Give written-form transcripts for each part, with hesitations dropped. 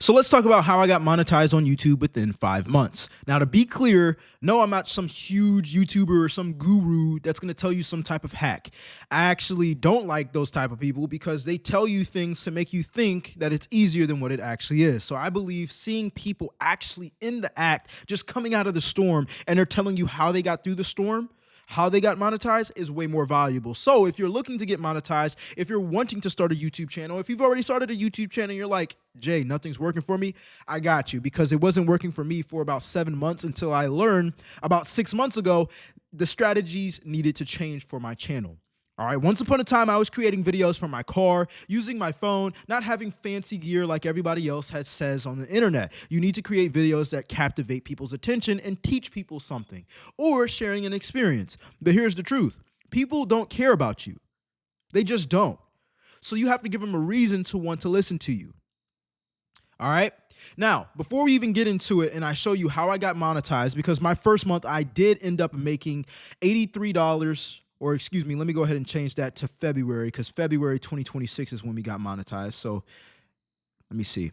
So let's talk about how I got monetized on YouTube within 5 months. Now, to be clear, no, I'm not some huge YouTuber or some guru that's going to tell you some type of hack. I actually don't like those type of people because they tell you things to make you think that it's easier than what it actually is. So I believe seeing people actually in the act, just coming out of the storm, and they're telling you how they got through the storm, how they got monetized is way more valuable. So if you're looking to get monetized, if you're wanting to start a YouTube channel, if you've already started a YouTube channel and you're like, Jay, nothing's working for me, I got you, because it wasn't working for me for about 7 months until I learned about 6 months ago the strategies needed to change for my channel. All right, once upon a time, I was creating videos from my car, using my phone, not having fancy gear like everybody else says on the internet. You need to create videos that captivate people's attention and teach people something, or sharing an experience. But here's the truth. People don't care about you. They just don't. So you have to give them a reason to want to listen to you. All right? Now, before we even get into it and I show you how I got monetized, because my first month I did end up making $83, or excuse me, let me go ahead and change that to February, because February 2026 is when we got monetized. So let me see.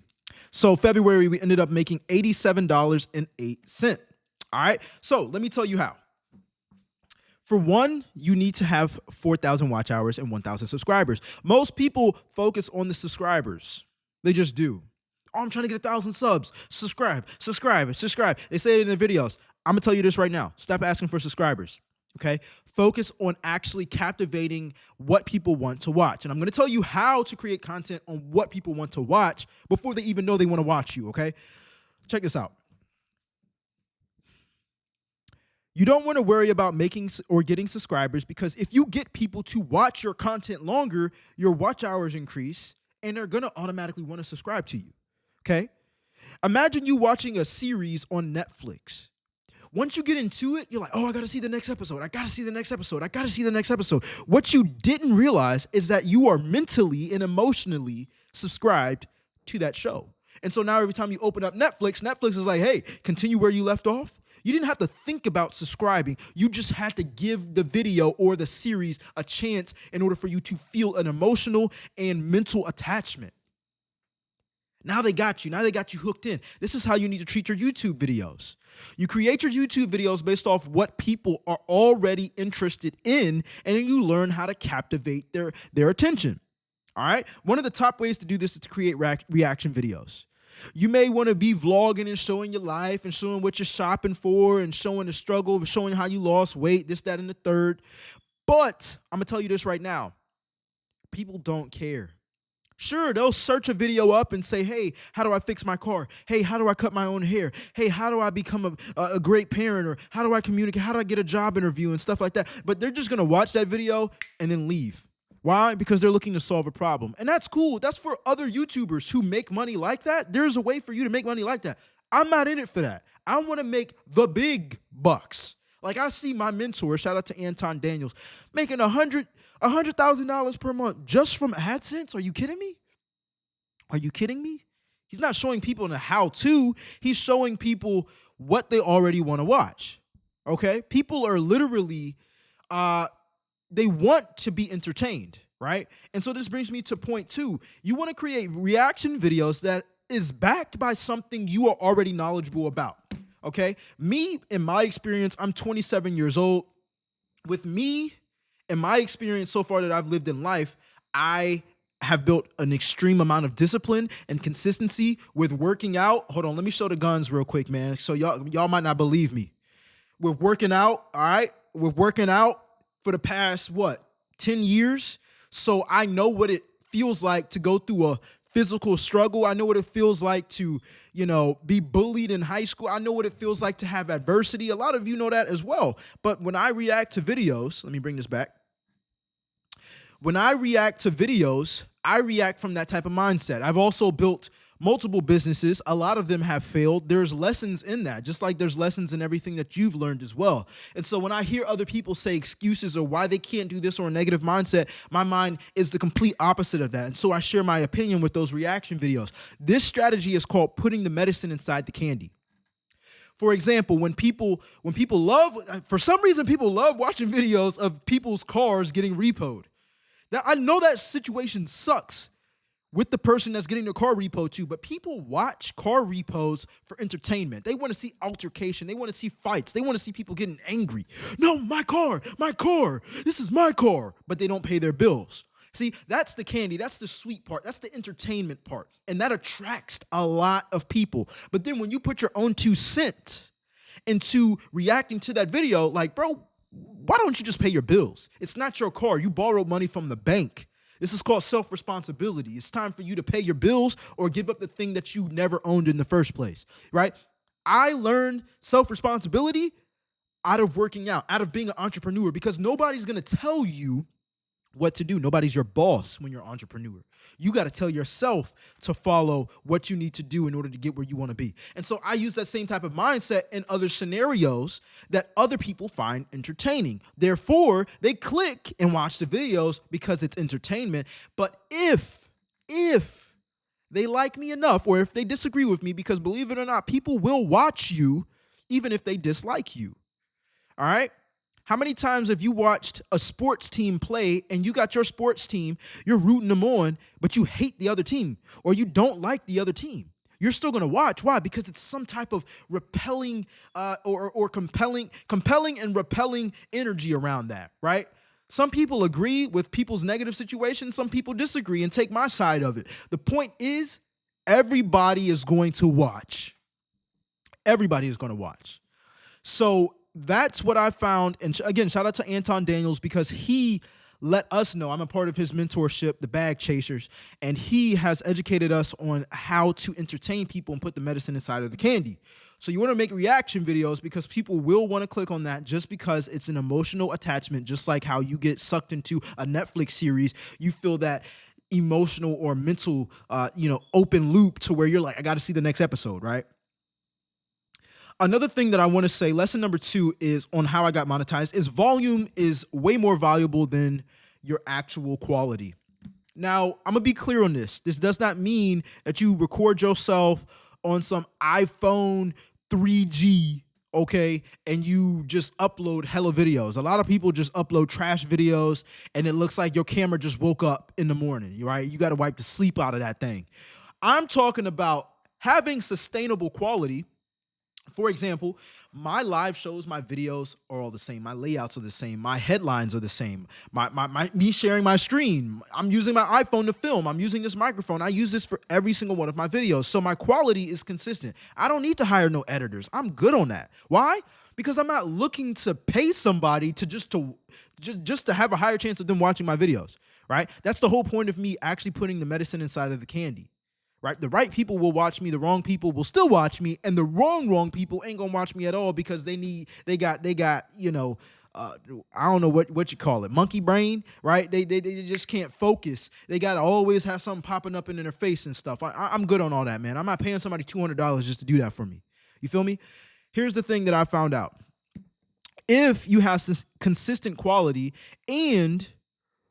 So February, we ended up making $87.08. All right. So let me tell you how. For one, you need to have 4,000 watch hours and 1,000 subscribers. Most people focus on the subscribers. They just do. Oh, I'm trying to get 1,000 subs. Subscribe, subscribe, subscribe. They say it in their videos. I'm going to tell you this right now. Stop asking for subscribers. Okay, focus on actually captivating what people want to watch. And I'm going to tell you how to create content on what people want to watch before they even know they want to watch you. Okay, check this out. You don't want to worry about making or getting subscribers, because if you get people to watch your content longer, your watch hours increase and they're going to automatically want to subscribe to you. Okay, imagine you watching a series on Netflix. Once you get into it, you're like, oh, I got to see the next episode. I got to see the next episode. I got to see the next episode. What you didn't realize is that you are mentally and emotionally subscribed to that show. And so now every time you open up Netflix, Netflix is like, hey, continue where you left off. You didn't have to think about subscribing. You just had to give the video or the series a chance in order for you to feel an emotional and mental attachment. Now they got you. Now they got you hooked in. This is how you need to treat your YouTube videos. You create your YouTube videos based off what people are already interested in, and then you learn how to captivate their attention. All right? One of the top ways to do this is to create reaction videos. You may want to be vlogging and showing your life and showing what you're shopping for and showing the struggle, showing how you lost weight, this, that, and the third. But I'm going to tell you this right now. People don't care. Sure, they'll search a video up and say, hey, how do I fix my car? Hey, how do I cut my own hair? Hey, how do I become a great parent? Or how do I communicate? How do I get a job interview and stuff like that? But they're just going to watch that video and then leave. Why? Because they're looking to solve a problem. And that's cool. That's for other YouTubers who make money like that. There's a way for you to make money like that. I'm not in it for that. I want to make the big bucks. Like I see my mentor, shout out to Anton Daniels, making $100,000 per month just from AdSense. Are you kidding me? Are you kidding me? He's not showing people in a how-to. He's showing people what they already want to watch. Okay? People are literally, they want to be entertained, right? And so this brings me to point 2. You want to create reaction videos that is backed by something you are already knowledgeable about. Okay, me, in my experience, I'm 27 years old. With me, in my experience so far that I've lived in life, I have built an extreme amount of discipline and consistency with working out. Hold on, let me show the guns real quick, man. So y'all might not believe me. We're working out, all right? We're working out for the past, 10 years? So I know what it feels like to go through a physical struggle. I know what it feels like to, be bullied in high school. I know what it feels like to have adversity. A lot of you know that as well. But when I react to videos, let me bring this back. When I react to videos, I react from that type of mindset. I've also built multiple businesses. A lot of them have failed. There's lessons in that, just like there's lessons in everything that you've learned as well. And so when I hear other people say excuses or why they can't do this or a negative mindset, my mind is the complete opposite of that. And so I share my opinion with those reaction videos. This strategy is called putting the medicine inside the candy. For example, when people for some reason, people love watching videos of people's cars getting repoed. Now, I know that situation sucks. with the person that's getting the car repo to, but people watch car repos for entertainment. They want to see altercation. They want to see fights. They want to see people getting angry. No, my car, this is my car, but they don't pay their bills. See, that's the candy. That's the sweet part. That's the entertainment part. And that attracts a lot of people. But then when you put your own 2 cents into reacting to that video, like, bro, why don't you just pay your bills? It's not your car. You borrowed money from the bank. This is called self-responsibility. It's time for you to pay your bills or give up the thing that you never owned in the first place, right? I learned self-responsibility out of working out, out of being an entrepreneur, because nobody's going to tell you what to do. Nobody's your boss when you're an entrepreneur. You got to tell yourself to follow what you need to do in order to get where you want to be. And so I use that same type of mindset in other scenarios that other people find entertaining. Therefore, they click and watch the videos because it's entertainment. But if they like me enough, or if they disagree with me, because believe it or not, people will watch you even if they dislike you. All right? How many times have you watched a sports team play and you got your sports team, you're rooting them on, but you hate the other team or you don't like the other team? You're still going to watch. Why? Because it's some type of repelling or compelling and repelling energy around that, right? Some people agree with people's negative situations. Some people disagree and take my side of it. The point is, everybody is going to watch. Everybody is going to watch. So that's what I found. And again, shout out to Anton Daniels, because he let us know. I'm a part of his mentorship, the Bag Chasers, and he has educated us on how to entertain people and put the medicine inside of the candy. So you want to make reaction videos because people will want to click on that just because it's an emotional attachment, just like how you get sucked into a Netflix series. You feel that emotional or mental, open loop to where you're like, I got to see the next episode, right? Another thing that I want to say, lesson number 2 is on how I got monetized, is volume is way more valuable than your actual quality. Now, I'm going to be clear on this. This does not mean that you record yourself on some iPhone 3G, okay, and you just upload hella videos. A lot of people just upload trash videos, and it looks like your camera just woke up in the morning, right? You got to wipe the sleep out of that thing. I'm talking about having sustainable quality. For example, my live shows, my videos are all the same. My layouts are the same. My headlines are the same. Me sharing my screen. I'm using my iPhone to film. I'm using this microphone. I use this for every single one of my videos. So my quality is consistent. I don't need to hire no editors. I'm good on that. Why? Because I'm not looking to pay somebody to just to have a higher chance of them watching my videos, right? That's the whole point of me actually putting the medicine inside of the candy. Right? The right people will watch me. The wrong people will still watch me. And the wrong people ain't going to watch me at all because they got, I don't know what you call it, monkey brain, right? They just can't focus. They got to always have something popping up in their face and stuff. I'm good on all that, man. I'm not paying somebody $200 just to do that for me. You feel me? Here's the thing that I found out. If you have this consistent quality and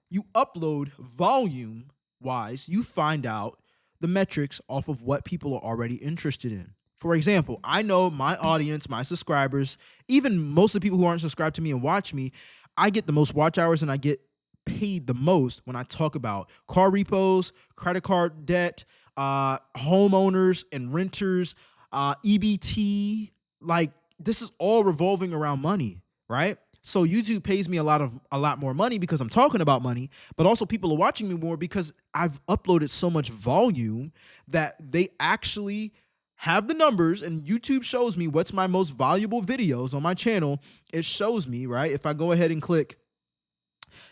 you upload volume wise, you find out the metrics off of what people are already interested in. For example, I know my audience, my subscribers, even most of the people who aren't subscribed to me and watch me, I get the most watch hours and I get paid the most when I talk about car repos, credit card debt, homeowners and renters, EBT. Like, this is all revolving around money, right? So YouTube pays me a lot more money because I'm talking about money, but also people are watching me more because I've uploaded so much volume that they actually have the numbers, and YouTube shows me what's my most valuable videos on my channel. It shows me, right? If I go ahead and click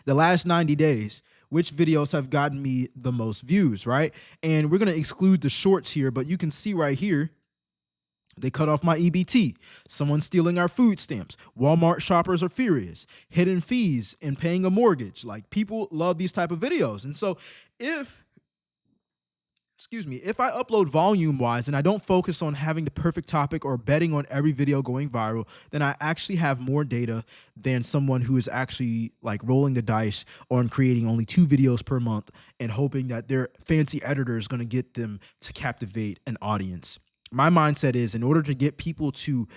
the last 90 days, which videos have gotten me the most views, right? And we're going to exclude the shorts here, but you can see right here, they cut off my EBT. Someone's stealing our food stamps. Walmart shoppers are furious. Hidden fees and paying a mortgage. Like, people love these type of videos. And so if I upload volume wise and I don't focus on having the perfect topic or betting on every video going viral, then I actually have more data than someone who is actually like rolling the dice on creating only 2 videos per month and hoping that their fancy editor is going to get them to captivate an audience. My mindset is, in order to get people to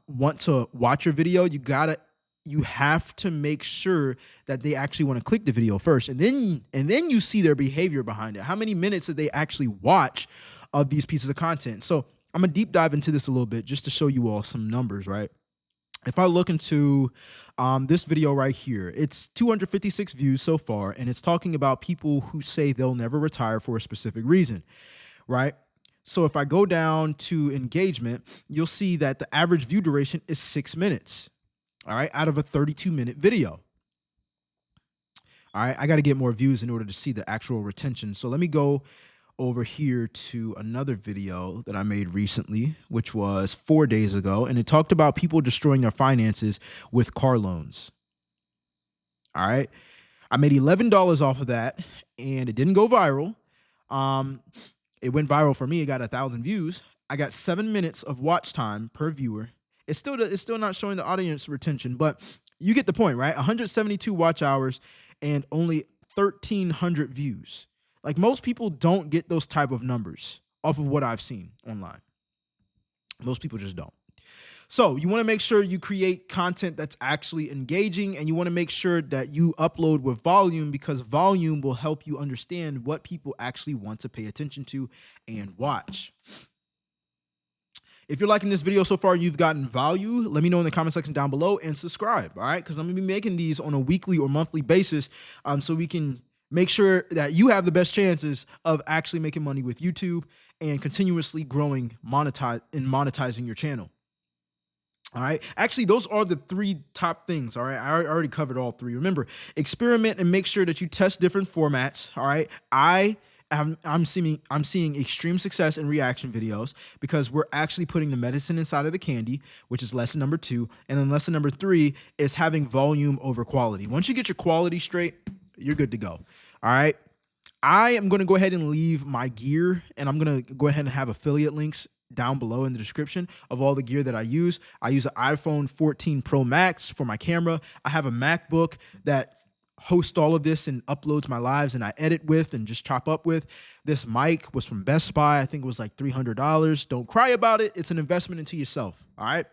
want to watch your video, you gotta you have to make sure that they actually want to click the video first, and then you see their behavior behind it. How many minutes did they actually watch of these pieces of content? So I'm gonna deep dive into this a little bit just to show you all some numbers, right? If I look into this video right here, it's 256 views so far, and it's talking about people who say they'll never retire for a specific reason, right? So if I go down to engagement, you'll see that the average view duration is 6 minutes, all right, out of a 32-minute video. All right, I got to get more views in order to see the actual retention. So let me go over here to another video that I made recently, which was 4 days ago, and it talked about people destroying their finances with car loans. All right, I made $11 off of that, and it didn't go viral. It went viral for me. It got 1,000 views. I got 7 minutes of watch time per viewer. It's still not showing the audience retention, but you get the point, right? 172 watch hours and only 1,300 views. Like, most people don't get those type of numbers off of what I've seen online. Most people just don't. So you want to make sure you create content that's actually engaging, and you want to make sure that you upload with volume, because volume will help you understand what people actually want to pay attention to and watch. If you're liking this video so far and you've gotten value, let me know in the comment section down below, and subscribe, all right? Because I'm going to be making these on a weekly or monthly basis, so we can make sure that you have the best chances of actually making money with YouTube and continuously growing monetizing your channel. All right. Actually, those are the 3 top things. All right. I already covered all 3. Remember, experiment and make sure that you test different formats. All right. I'm seeing extreme success in reaction videos because we're actually putting the medicine inside of the candy, which is lesson number 2. And then lesson number 3 is having volume over quality. Once you get your quality straight, you're good to go. All right. I am going to go ahead and leave my gear, and I'm going to go ahead and have affiliate links down below in the description of all the gear that I use. I use an iPhone 14 Pro Max for my camera. I have a MacBook that hosts all of this and uploads my lives, and I edit with and just chop up with. This mic was from Best Buy. I think it was like $300. Don't cry about it. It's an investment into yourself. All right.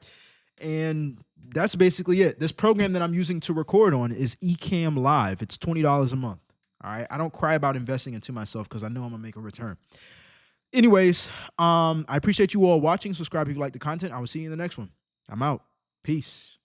And that's basically it. This program that I'm using to record on is Ecamm Live. It's $20 a month. All right. I don't cry about investing into myself because I know I'm going to make a return. Anyways, I appreciate you all watching. Subscribe if you like the content. I will see you in the next one. I'm out. Peace.